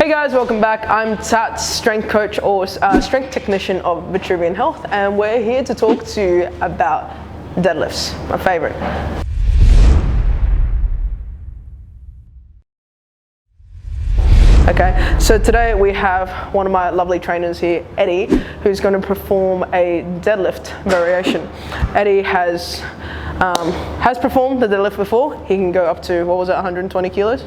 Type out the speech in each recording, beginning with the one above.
Hey guys, welcome back. I'm Tat, strength coach or strength technician of Vitruvian Health, and we're here to talk to you about deadlifts, my favorite. Okay, so today we have one of my lovely trainers here, Eddie, who's going to perform a deadlift variation. Eddie has performed the deadlift before. He can go up to, 120 kilos?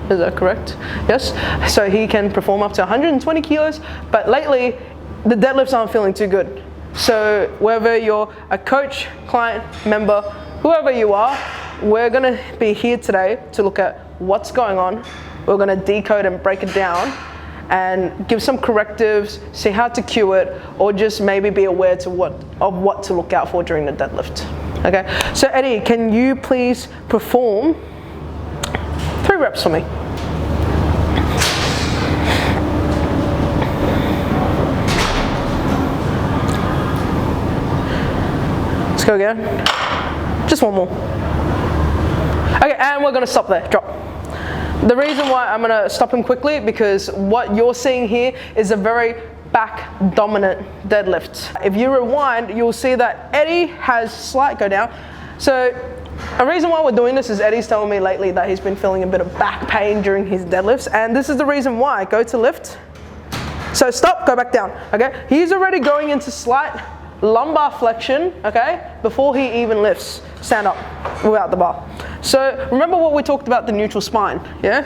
Is that correct? Yes. So he can perform up to 120 kilos, but lately the deadlifts aren't feeling too good. So whether you're a coach, client, member, whoever you are, we're going to be here today to look at what's going on. We're going to decode and break it down and give some correctives, see how to cue it, or just maybe be aware of what to look out for during the deadlift. Okay, so Eddie, can you please perform 3 reps for me? Let's go again. Just one more. Okay, and we're going to stop there. Drop. The reason why I'm going to stop him quickly, because what you're seeing here is a very back dominant deadlift. If you rewind, you'll see that Eddie has slight go down. So a reason why we're doing this is Eddie's telling me lately that he's been feeling a bit of back pain during his deadlifts, and this is the reason why. Go to lift. So stop, go back down. Okay, he's already going into slight lumbar flexion, okay, before he even lifts. Stand up without the bar. So remember what we talked about, the neutral spine, yeah?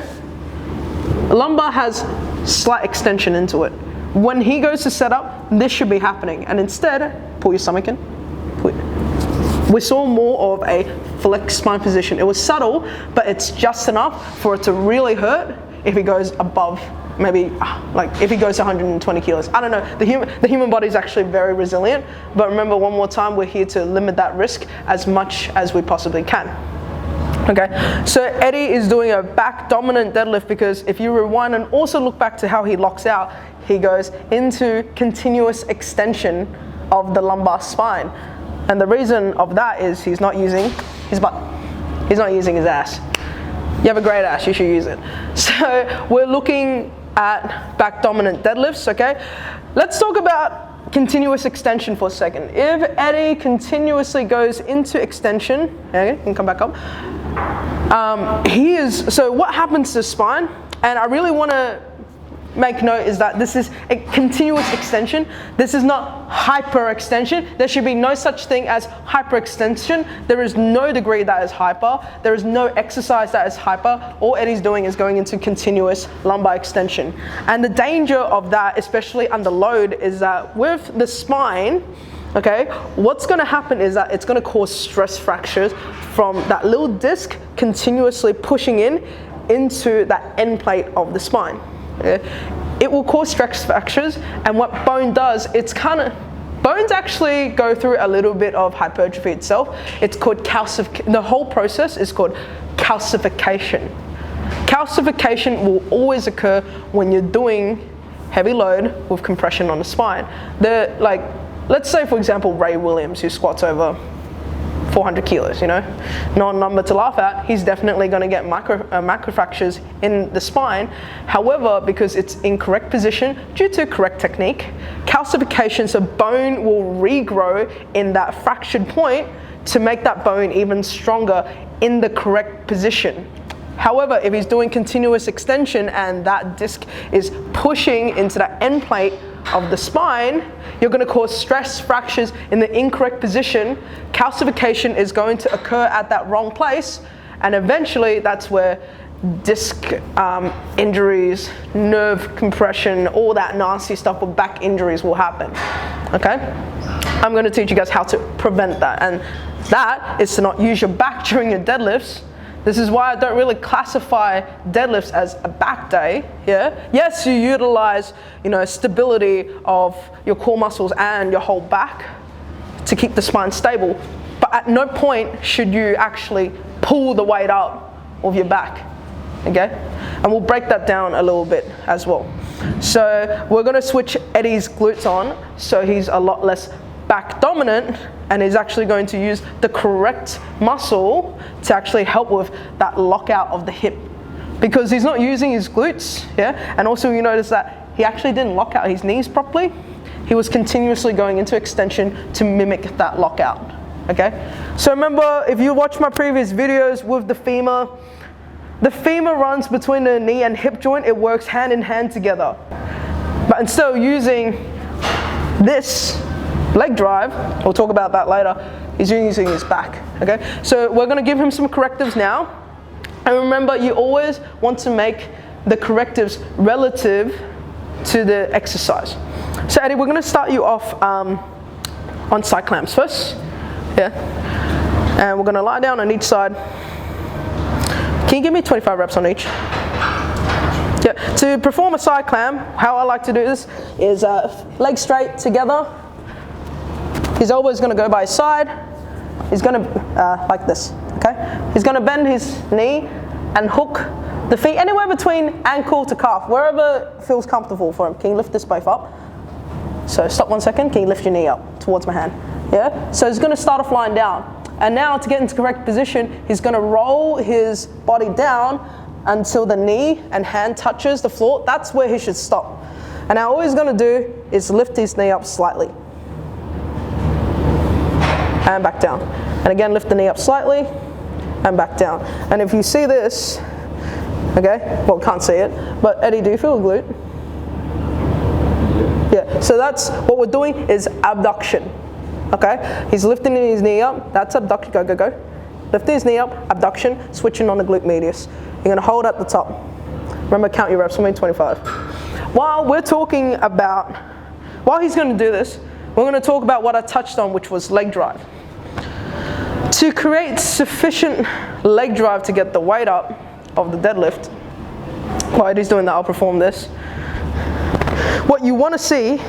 The lumbar has slight extension into it. When he goes to set up, this should be happening, and instead, pull your stomach in. We saw more of a flexed spine position. It was subtle, but it's just enough for it to really hurt if he goes above, maybe like if he goes to 120 kilos. I don't know, the human body is actually very resilient, but remember, one more time, we're here to limit that risk as much as we possibly can. Okay, so Eddie is doing a back dominant deadlift because if you rewind and also look back to how he locks out, he goes into continuous extension of the lumbar spine. And the reason of that is he's not using his butt. He's not using his ass. You have a great ass, you should use it. So we're looking at back dominant deadlifts, okay? Let's talk about continuous extension for a second. If Eddie continuously goes into extension, okay, you can come back up. So what happens to the spine, and I really want to make note, is that this is a continuous extension. This is not hyperextension. There should be no such thing as hyperextension. There is no degree that is hyper. There is no exercise that is hyper. All Eddie's doing is going into continuous lumbar extension. And the danger of that, especially under load, is that with the spine, okay, what's going to happen is that it's going to cause stress fractures from that little disc continuously pushing into that end plate of the spine. Okay? It will cause stress fractures, and what bone does, bones actually go through a little bit of hypertrophy itself. It's called the whole process is called calcification. Calcification will always occur when you're doing heavy load with compression on the spine. Let's say, for example, Ray Williams, who squats over 400 kilos, you know, not a number to laugh at. He's definitely going to get microfractures in the spine. However, because it's in correct position due to correct technique, calcification, so bone will regrow in that fractured point to make that bone even stronger in the correct position. However, if he's doing continuous extension and that disc is pushing into that end plate of the spine, you're going to cause stress fractures in the incorrect position. Calcification is going to occur at that wrong place, and eventually that's where disc injuries, nerve compression, all that nasty stuff with back injuries will happen. Okay? I'm going to teach you guys how to prevent that, and that is to not use your back during your deadlifts. This is why I don't really classify deadlifts as a back day, yeah? Yes, you utilize, stability of your core muscles and your whole back to keep the spine stable, but at no point should you actually pull the weight up of your back, okay? And we'll break that down a little bit as well. So we're gonna switch Eddie's glutes on, so he's a lot less back dominant, and is actually going to use the correct muscle to actually help with that lockout of the hip because he's not using his glutes, yeah? And also you notice that he actually didn't lock out his knees properly. He was continuously going into extension to mimic that lockout, okay? So remember, if you watch my previous videos with the femur runs between the knee and hip joint, it works hand in hand together. But instead of using this leg drive, we'll talk about that later, he's using his back, okay? So we're gonna give him some correctives now. And remember, you always want to make the correctives relative to the exercise. So Eddie, we're gonna start you off on side clamps first, yeah? And we're gonna lie down on each side. Can you give me 25 reps on each? Yeah, to perform a side clamp, how I like to do this is legs straight together. His elbow is gonna go by his side. He's gonna, like this, okay? He's gonna bend his knee and hook the feet anywhere between ankle to calf, wherever feels comfortable for him. Can you lift this both up? So stop 1 second, can you lift your knee up towards my hand? Yeah, so he's gonna start off lying down. And now to get into correct position, he's gonna roll his body down until the knee and hand touches the floor. That's where he should stop. And now all he's gonna do is lift his knee up slightly. And back down. And again, lift the knee up slightly and back down. And if you see this, okay, well, can't see it, but Eddie, do you feel a glute? Yeah, so that's what we're doing is abduction, okay? He's lifting his knee up, that's abduction, go, go, go. Lifting his knee up, abduction, switching on the glute medius. You're gonna hold at the top. Remember, count your reps, 25. While he's gonna do this, we're gonna talk about what I touched on, which was leg drive. To create sufficient leg drive to get the weight up of the deadlift, while Eddie's doing that, I'll perform this. What you want to see,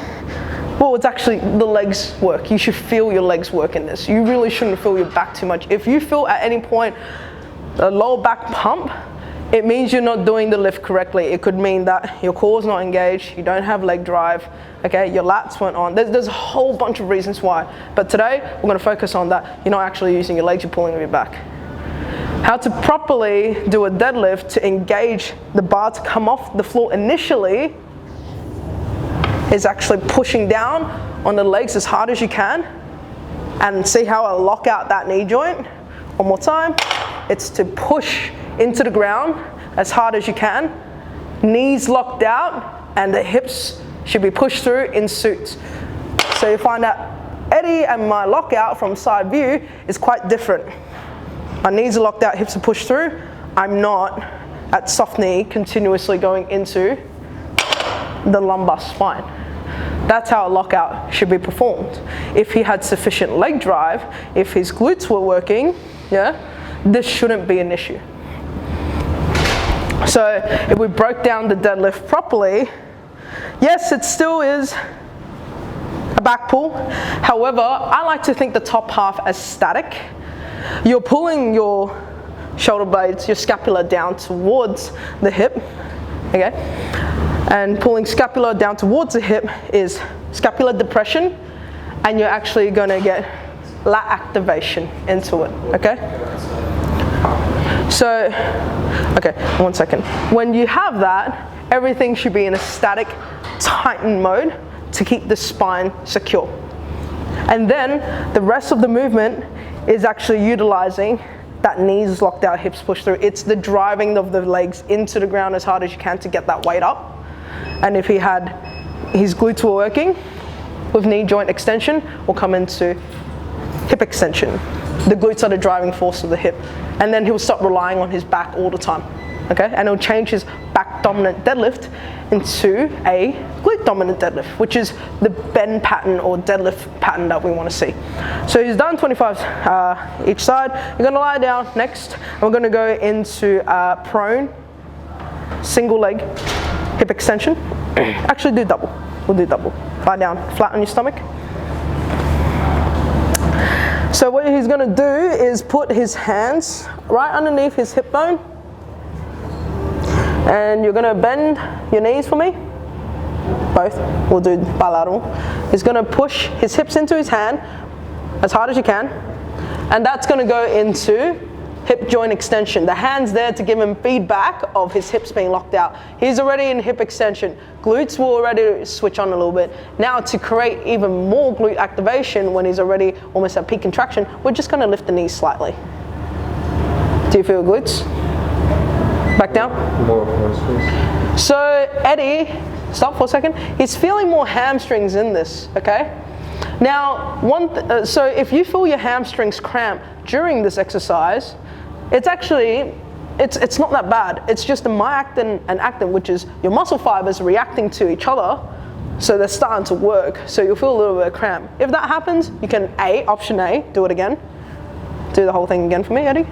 well, it's actually the legs work. You should feel your legs work in this. You really shouldn't feel your back too much. If you feel at any point a lower back pump, it means you're not doing the lift correctly. It could mean that your core's not engaged, you don't have leg drive, okay, your lats weren't on. There's a whole bunch of reasons why. But today, we're gonna focus on that. You're not actually using your legs, you're pulling with your back. How to properly do a deadlift to engage the bar to come off the floor initially is actually pushing down on the legs as hard as you can and see how I lock out that knee joint. One more time. It's to push into the ground as hard as you can, knees locked out, and the hips should be pushed through in suits. So you find that Eddie and my lockout from side view is quite different. My knees are locked out, hips are pushed through. I'm not at soft knee continuously going into the lumbar spine. That's how a lockout should be performed. If he had sufficient leg drive, if his glutes were working, yeah, this shouldn't be an issue. So if we broke down the deadlift properly, yes, it still is a back pull. However, I like to think the top half as static. You're pulling your shoulder blades, your scapula down towards the hip, okay? And pulling scapula down towards the hip is scapular depression, and you're actually gonna get lat activation into it, okay? So, okay, 1 second. When you have that, everything should be in a static, tightened mode to keep the spine secure. And then the rest of the movement is actually utilizing that knees locked out, hips pushed through. It's the driving of the legs into the ground as hard as you can to get that weight up. And if he had his glutes were working with knee joint extension, we'll come into hip extension. The glutes are the driving force of the hip. And then he'll stop relying on his back all the time, okay? And he'll change his back dominant deadlift into a glute dominant deadlift, which is the bend pattern or deadlift pattern that we want to see. So he's done 25 each side. You're gonna lie down next, and we're gonna go into prone, single leg, hip extension. Actually do double, we'll do double. Lie down flat on your stomach. So what he's gonna do is put his hands right underneath his hip bone, and you're gonna bend your knees for me. Both, we'll do bilateral. He's gonna push his hips into his hand as hard as you can, and that's gonna go into hip joint extension. The hand's there to give him feedback of his hips being locked out. He's already in hip extension. Glutes will already switch on a little bit. Now to create even more glute activation when he's already almost at peak contraction, we're just gonna lift the knees slightly. Do you feel glutes? Back down? More hamstrings. So Eddie, stop for a second. He's feeling more hamstrings in this, okay? Now, so if you feel your hamstrings cramp during this exercise, it's actually, it's not that bad. It's just the myactin and actin, which is your muscle fibers reacting to each other, so they're starting to work, so you'll feel a little bit of cramp. If that happens, you can option A, do it again. Do the whole thing again for me, Eddie.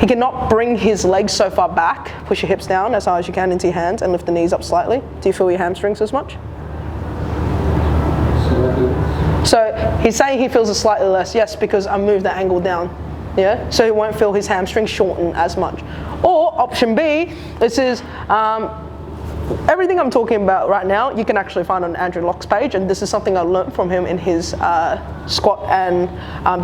He cannot bring his legs so far back. Push your hips down as hard as you can into your hands and lift the knees up slightly. Do you feel your hamstrings as much? So he's saying he feels it slightly less, yes, because I moved the angle down, yeah? So he won't feel his hamstring shorten as much. Or option B, this is, everything I'm talking about right now, you can actually find on Andrew Locke's page, and this is something I learned from him in his squat and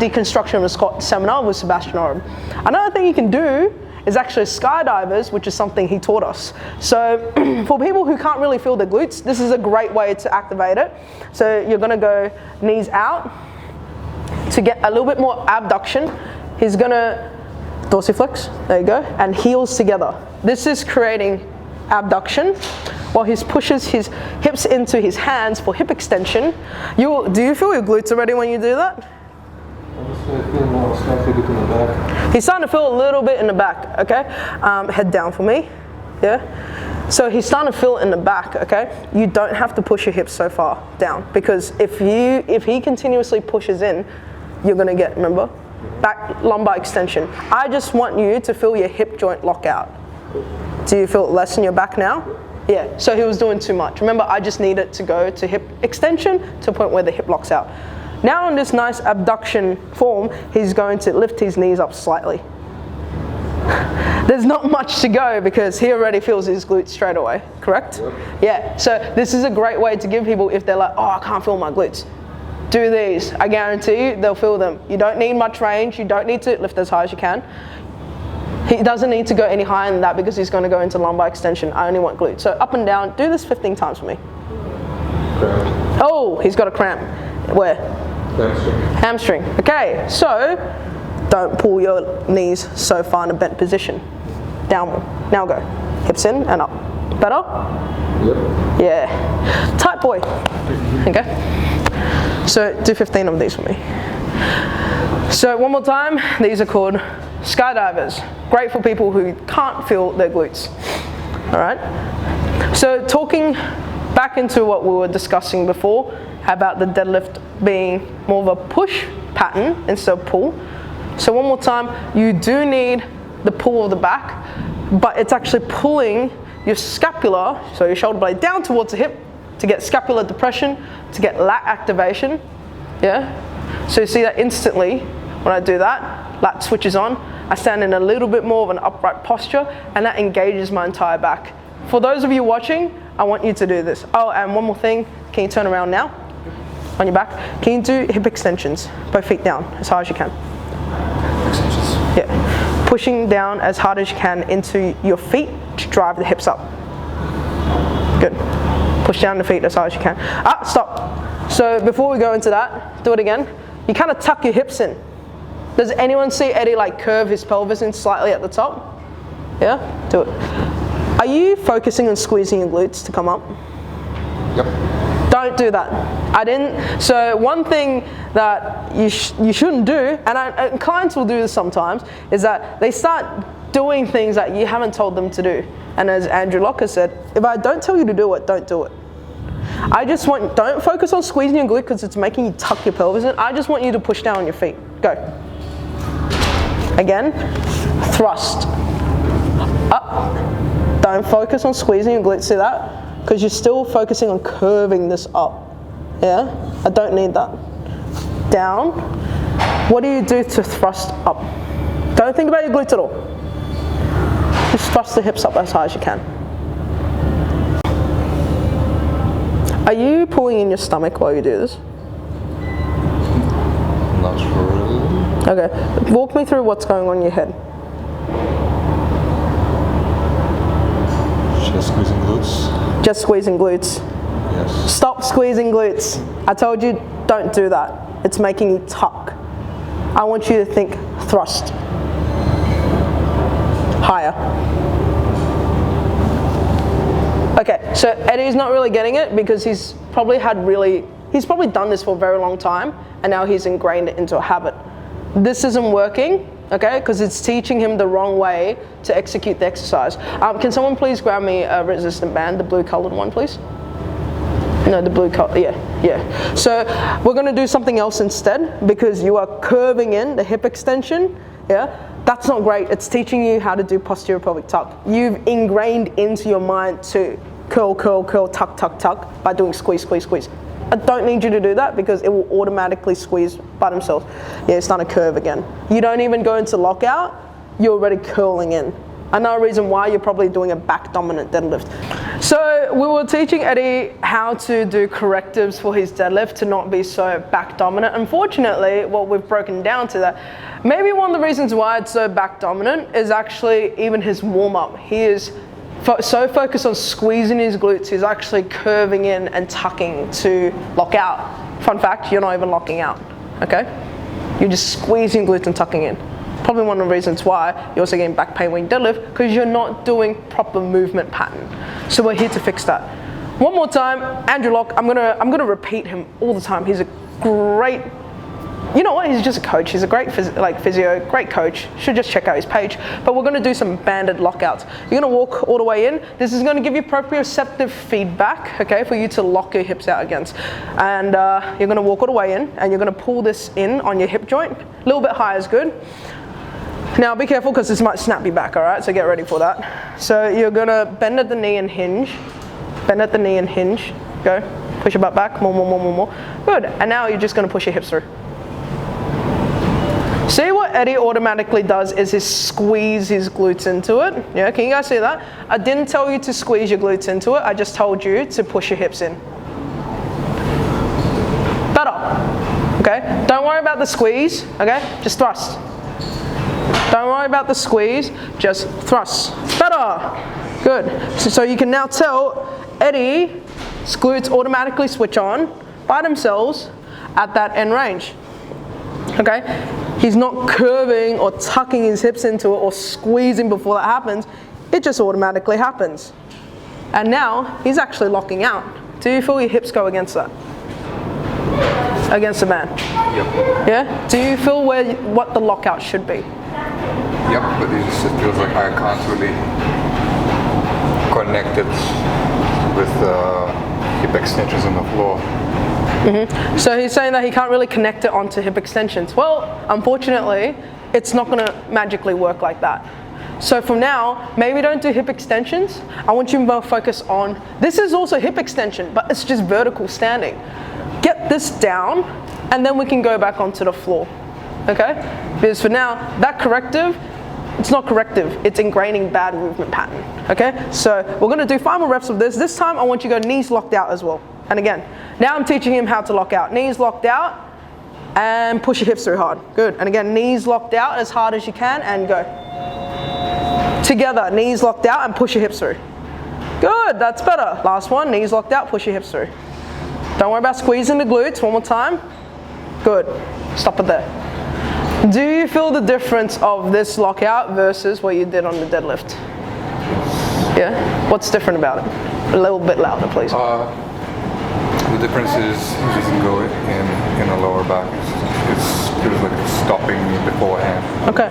deconstruction of the squat seminar with Sebastian Oram. Another thing you can do is actually skydivers, which is something he taught us. So for people who can't really feel the glutes, this is a great way to activate it. So you're gonna go knees out to get a little bit more abduction. He's gonna dorsiflex, there you go, and heels together. This is creating abduction while he pushes his hips into his hands for hip extension. Do you feel your glutes already when you do that? I feel more slightly bit in the back. He's starting to feel a little bit in the back, okay? Head down for me, yeah? So he's starting to feel it in the back, okay? You don't have to push your hips so far down, because if he continuously pushes in, you're gonna get, remember? Back lumbar extension. I just want you to feel your hip joint lock out. Do you feel it less in your back now? Yeah, so he was doing too much. Remember, I just need it to go to hip extension to a point where the hip locks out. Now in this nice abduction form, he's going to lift his knees up slightly. There's not much to go because he already feels his glutes straight away, correct? Yep. Yeah, so this is a great way to give people, if they're like, oh, I can't feel my glutes, do these. I guarantee you, they'll feel them. You don't need much range, you don't need to lift as high as you can. He doesn't need to go any higher than that because he's going to go into lumbar extension. I only want glutes. So up and down, do this 15 times for me. Cramp. Oh, he's got a cramp. Where? Hamstring. Hamstring. Okay, so don't pull your knees so far in a bent position. Down more. Now go. Hips in and up. Better? Yep. Yeah. Tight boy. Okay. So do 15 of these for me. So one more time. These are called skydivers. Great for people who can't feel their glutes. All right. So talking back into what we were discussing before about the deadlift being more of a push pattern instead of pull. So one more time, you do need the pull of the back, but it's actually pulling your scapula, so your shoulder blade down towards the hip to get scapular depression, to get lat activation. Yeah. So you see that instantly when I do that, lat switches on. I stand in a little bit more of an upright posture, and that engages my entire back. For those of you watching, I want you to do this. Oh, and one more thing, can you turn around now? On your back. Can you do hip extensions? Both feet down, as hard as you can. Extensions. Yeah. Pushing down as hard as you can into your feet to drive the hips up. Good. Push down the feet as hard as you can. Stop. So before we go into that, do it again. You kind of tuck your hips in. Does anyone see Eddie like curve his pelvis in slightly at the top? Yeah? Do it. Are you focusing on squeezing your glutes to come up? Yep. Don't do that. I didn't. So one thing that you shouldn't do, and clients will do this sometimes, is that they start doing things that you haven't told them to do. And as Andrew Locke has said, if I don't tell you to do it, don't do it. I just want, don't focus on squeezing your glute because it's making you tuck your pelvis in. I just want you to push down on your feet. Go. Again, thrust. Up. Don't focus on squeezing your glutes, see that? Because you're still focusing on curving this up. Yeah? I don't need that. Down. What do you do to thrust up? Don't think about your glutes at all. Just thrust the hips up as high as you can. Are you pulling in your stomach while you do this? Not really. Okay, walk me through what's going on in your head. Just squeezing glutes. Just squeezing glutes. Yes. Stop squeezing glutes. I told you, don't do that. It's making you tuck. I want you to think thrust. Higher. Okay, so Eddie's not really getting it because he's probably done this for a very long time and now he's ingrained it into a habit. This isn't working, okay, because it's teaching him the wrong way to execute the exercise. Can someone please grab me a resistant band, the blue colored one, please? No, the blue color, yeah. So we're gonna do something else instead because you are curving in the hip extension, yeah? That's not great. It's teaching you how to do posterior pelvic tuck. You've ingrained into your mind to curl, curl, curl, tuck, tuck, tuck by doing squeeze, squeeze, squeeze. I don't need you to do that because it will automatically squeeze by themselves. Yeah, it's not a curve again. You don't even go into lockout, you're already curling in. Another reason why you're probably doing a back dominant deadlift. So we were teaching Eddie how to do correctives for his deadlift to not be so back dominant. Unfortunately, what we've broken down to that, maybe one of the reasons why it's so back dominant is actually even his warm up. He is so focused on squeezing his glutes, he's actually curving in and tucking to lock out. Fun fact, you're not even locking out, okay? You're just squeezing glutes and tucking in. Probably one of the reasons why you're also getting back pain when you deadlift, because you're not doing proper movement pattern. So we're here to fix that. One more time, Andrew Locke, I'm gonna repeat him all the time. He's a great, you know what, he's just a coach. He's a great physio, great coach. Should just check out his page. But we're gonna do some banded lockouts. You're gonna walk all the way in. This is gonna give you proprioceptive feedback, okay, for you to lock your hips out against. And you're gonna walk all the way in and you're gonna pull this in on your hip joint. A little bit high is good. Now be careful because this might snap you back, all right? So get ready for that. So you're gonna bend at the knee and hinge. Bend at the knee and hinge. Go. Push your butt back. More. Good. And now you're just gonna push your hips through. See what Eddie automatically does is he squeeze his glutes into it. Yeah, can you guys see that? I didn't tell you to squeeze your glutes into it. I just told you to push your hips in. Better. Okay? Don't worry about the squeeze. Okay? Just thrust. Don't worry about the squeeze, just thrust. Better. Good. So you can now tell Eddie's glutes automatically switch on by themselves at that end range. Okay? He's not curving or tucking his hips into it or squeezing before that happens. It just automatically happens. And now he's actually locking out. Do you feel your hips go against that? Against the band? Yep. Yeah? Do you feel what the lockout should be? Yep, but it just feels like I can't really connect it with hip extensions on the floor. Mm-hmm. So he's saying that he can't really connect it onto hip extensions. Well, unfortunately, it's not going to magically work like that. So from now, maybe don't do hip extensions. I want you to focus on, this is also hip extension, but it's just vertical standing. Get this down, and then we can go back onto the floor. Okay? Because for now, that corrective, it's not corrective, it's ingraining bad movement pattern. Okay? So we're gonna do 5 more reps of this. This time I want you to go knees locked out as well. And again, now I'm teaching him how to lock out. Knees locked out and push your hips through hard. Good. And again, knees locked out as hard as you can and go. Together, knees locked out and push your hips through. Good, that's better. Last one, knees locked out, push your hips through. Don't worry about squeezing the glutes. One more time. Good. Stop it there. Do you feel the difference of this lockout versus what you did on the deadlift? Yeah? What's different about it? A little bit louder, please. The difference is you can go in the lower back. It feels like it's stopping me beforehand. Okay,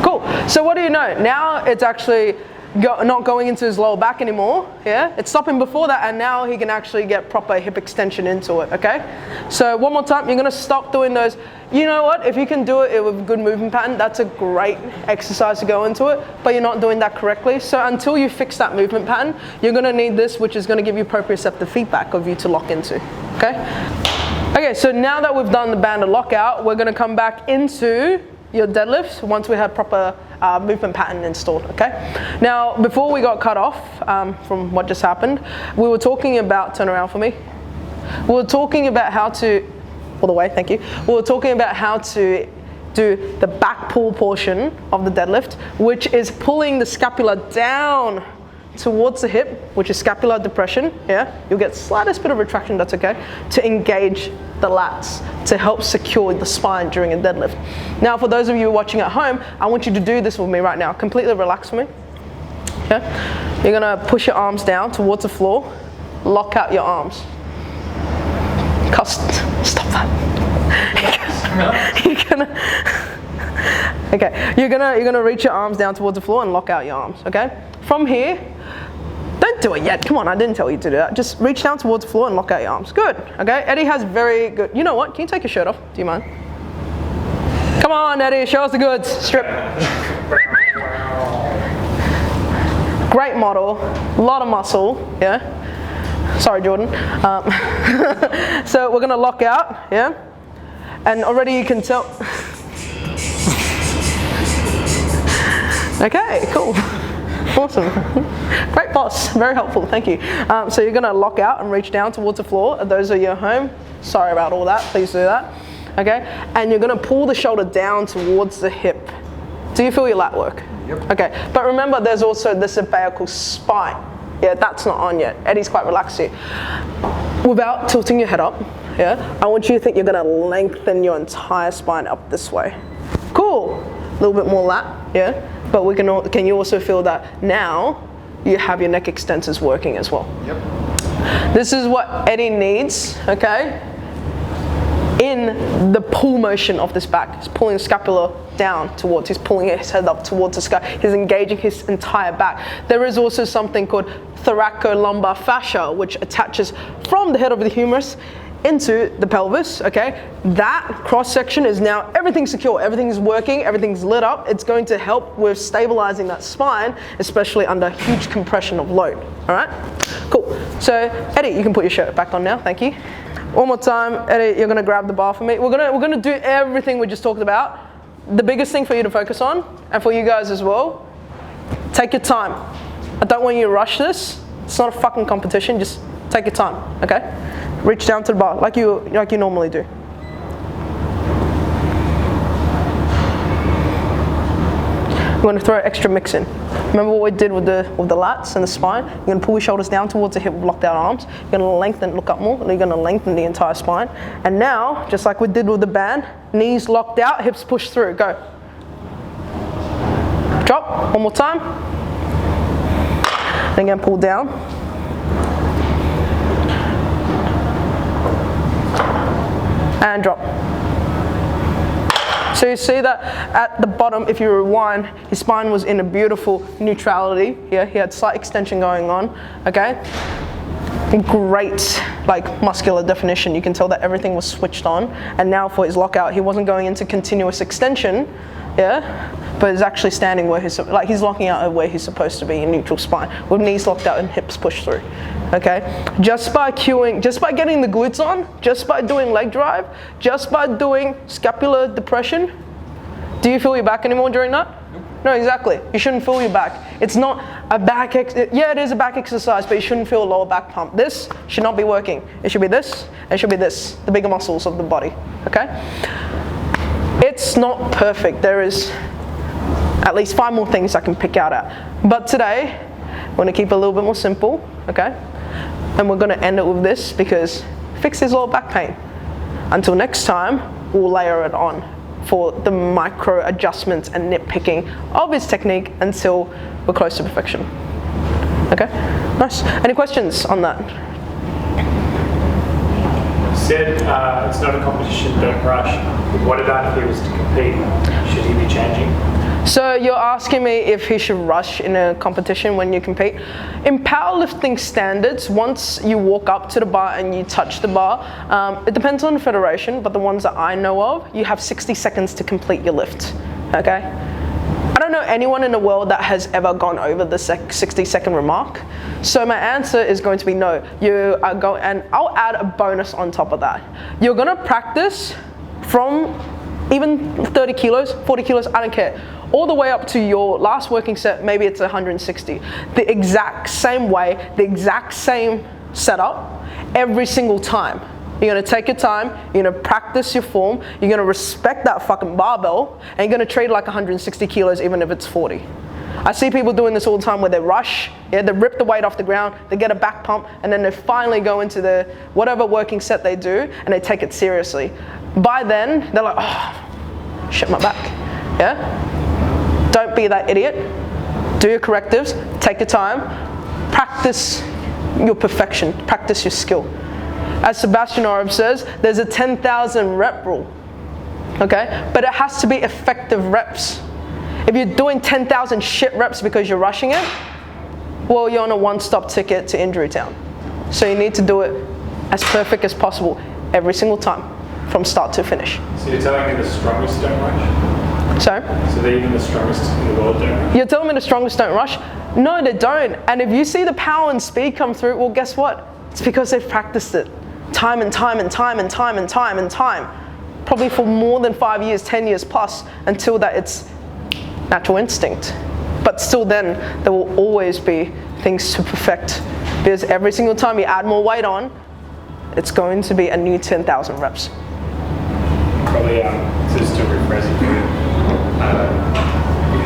cool. So what do you know? Now it's actually not going into his lower back anymore, yeah? It's stopping before that, and now he can actually get proper hip extension into it, okay? So one more time, you're gonna stop doing those. You know what, if you can do it with a good movement pattern, that's a great exercise to go into it, but you're not doing that correctly. So until you fix that movement pattern, you're gonna need this, which is gonna give you proprioceptive feedback of you to lock into, okay? Okay, so now that we've done the banded lockout, we're gonna come back into your deadlifts once we have proper movement pattern installed, okay? Now, before we got cut off from what just happened, we were talking about, turn around for me. We were talking about how to, all the way, thank you. We were talking about how to do the back pull portion of the deadlift, which is pulling the scapula down towards the hip, which is scapular depression, yeah? You'll get slightest bit of retraction, that's okay, to engage the lats, to help secure the spine during a deadlift. Now, for those of you watching at home, I want you to do this with me right now. Completely relax for me, yeah? You're gonna push your arms down towards the floor, lock out your arms. Stop that. You're gonna reach your arms down towards the floor and lock out your arms, okay? From here, don't do it yet, come on, I didn't tell you to do that. Just reach down towards the floor and lock out your arms. Good, okay? Eddie has very good, you know what, can you take your shirt off? Do you mind? Come on, Eddie, show us the goods, strip. Great model, a lot of muscle, yeah? Sorry, Jordan. So we're gonna lock out, yeah? And already you can tell. Okay, cool. Awesome. Great boss, very helpful, thank you. So you're gonna lock out and reach down towards the floor. Those of you at home, sorry about all that, please do that. Okay, and you're gonna pull the shoulder down towards the hip. Do you feel your lat work? Yep. Okay, but remember there's also the cervical spine. Yeah, that's not on yet. Eddie's quite relaxed here. Without tilting your head up, yeah, I want you to think you're gonna lengthen your entire spine up this way. Cool, a little bit more lat, yeah? But can you also feel that now you have your neck extensors working as well? Yep. This is what Eddie needs, okay? In the pull motion of this back. He's pulling the scapula down towards, he's pulling his head up towards the sky, he's engaging his entire back. There is also something called thoracolumbar fascia, which attaches from the head of the humerus into the pelvis, okay? That cross section is now, everything's secure, everything's working, everything's lit up. It's going to help with stabilizing that spine, especially under huge compression of load, all right? Cool, so Eddie, you can put your shirt back on now, thank you. One more time, Eddie, you're gonna grab the bar for me. We're gonna do everything we just talked about. The biggest thing for you to focus on, and for you guys as well, take your time. I don't want you to rush this. It's not a fucking competition, just take your time, okay? Reach down to the bar, like you normally do. We're going to throw extra mix in. Remember what we did with the lats and the spine? You're going to pull your shoulders down towards the hip with locked out arms. You're going to lengthen, look up more, and you're going to lengthen the entire spine. And now, just like we did with the band, knees locked out, hips pushed through, go. Drop, one more time. Then again, pull down. And drop. So you see that at the bottom, if you rewind, his spine was in a beautiful neutrality. Yeah, he had slight extension going on, okay? Great, like, muscular definition. You can tell that everything was switched on. And now for his lockout, he wasn't going into continuous extension, yeah? But he's actually standing where he's locking out where he's supposed to be in neutral spine, with knees locked out and hips pushed through. Okay, just by getting the glutes on, just by doing leg drive, just by doing scapular depression, do you feel your back anymore during that? Nope. No, exactly. You shouldn't feel your back. It's not a back yeah, it is a back exercise, but you shouldn't feel a lower back pump. This should not be working. It should be this, and it should be this, the bigger muscles of the body, okay? It's not perfect. There is at least 5 more things I can pick out at. But today, we're gonna keep it a little bit more simple, okay? And we're gonna end it with this because fix his lower back pain. Until next time, we'll layer it on for the micro adjustments and nitpicking of his technique until we're close to perfection. Okay, nice. Any questions on that? You said it's not a competition, don't rush. What about if he was to compete? Should he be changing? So you're asking me if he should rush in a competition when you compete. In powerlifting standards, once you walk up to the bar and you touch the bar, it depends on the federation, but the ones that I know of, you have 60 seconds to complete your lift, okay? I don't know anyone in the world that has ever gone over the 60-second remark. So my answer is going to be no. You are going, and I'll add a bonus on top of that. You're gonna practice from even 30 kilos, 40 kilos, I don't care, all the way up to your last working set, maybe it's 160. The exact same way, the exact same setup, every single time. You're gonna take your time, you're gonna practice your form, you're gonna respect that fucking barbell, and you're gonna treat it like 160 kilos even if it's 40. I see people doing this all the time where they rush, they rip the weight off the ground, they get a back pump, and then they finally go into the whatever working set they do, and they take it seriously. By then, they're like, oh, shit, my back, yeah? Don't be that idiot. Do your correctives, take your time, practice your perfection, practice your skill. As Sebastian Oreb says, there's a 10,000 rep rule, okay? But it has to be effective reps. If you're doing 10,000 shit reps because you're rushing it, well, you're on a one-stop ticket to injury town. So you need to do it as perfect as possible every single time, from start to finish. So you're telling me the strongest don't rush? Sorry? So they're even the strongest in the world don't rush? You're telling me the strongest don't rush? No, they don't. And if you see the power and speed come through, well, guess what? It's because they've practiced it time and time and time and time and time and time. Probably for more than 5 years, 10 years plus, until that it's natural instinct. But still then, there will always be things to perfect, because every single time you add more weight on, it's going to be a new 10,000 reps. Probably, just to rephrase it for you,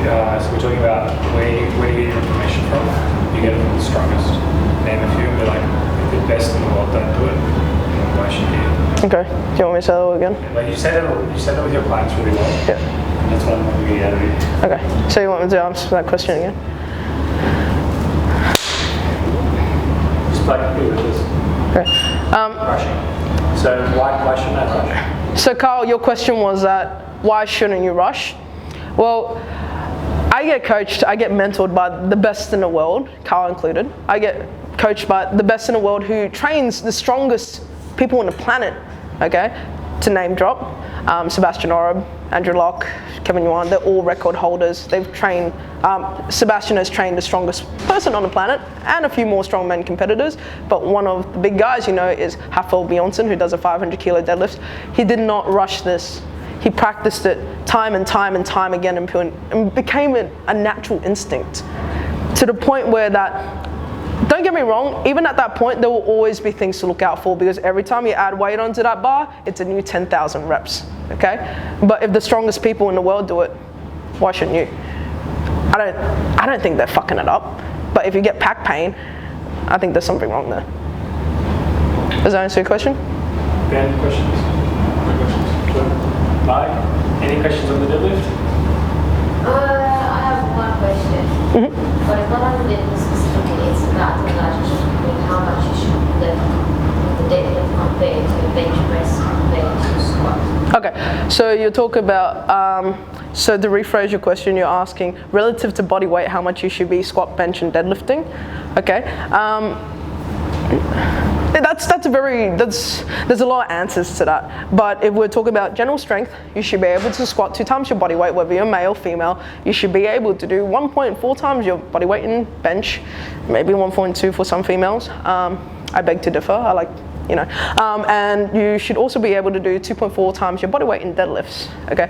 so we're talking about where do you get your information from? You get it from the strongest. Name a few and be like, if the best in the world don't do it, why should you? Okay, do you want me to say that all again? Like you said that with your clients really well. Yeah. That's what I'm going to get out of you. Okay, so you want me to answer that question again? Just like with this. Okay. Rushing. So why shouldn't I rush? So Carl, your question was that why shouldn't you rush? Well, I get coached, I get mentored by the best in the world, Carl included. I get coached by the best in the world who trains the strongest people on the planet, okay? To name drop, Sebastian Oreb, Andrew Locke, Kevin Yuan, they're all record holders. They've trained, Sebastian has trained the strongest person on the planet and a few more strongman competitors, but one of the big guys you know is Hafel Bjornsson, who does a 500 kilo deadlift. He did not rush this. He practiced it time and time and time again and became a natural instinct, to the point where that, don't get me wrong, even at that point, there will always be things to look out for, because every time you add weight onto that bar, it's a new 10,000 reps, okay? But if the strongest people in the world do it, why shouldn't you? I don't think they're fucking it up, but if you get back pain, I think there's something wrong there. Does that answer your question? Ben, questions? No questions? Mike, any questions on the deadlift? I have one question, but it's not on the deadlift specifically, it's about the relationship between how much you should lift with the deadlift compared to bench press compared to squat. Okay, so you talk about, so to rephrase your question, you're asking relative to body weight, how much you should be squat, bench, and deadlifting. Okay, there's a lot of answers to that. But if we're talking about general strength, you should be able to squat 2 times your body weight, whether you're male or female. You should be able to do 1.4 times your body weight in bench, maybe 1.2 for some females. I beg to differ. I like, you know, and you should also be able to do 2.4 times your body weight in deadlifts. Okay,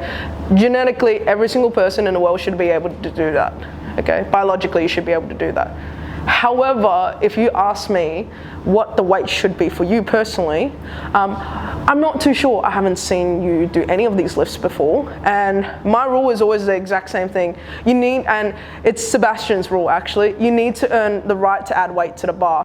genetically, every single person in the world should be able to do that. Okay, biologically, you should be able to do that. However, if you ask me what the weight should be for you personally, I'm not too sure. I haven't seen you do any of these lifts before, and my rule is always the exact same thing. You need, and it's Sebastian's rule actually, you need to earn the right to add weight to the bar.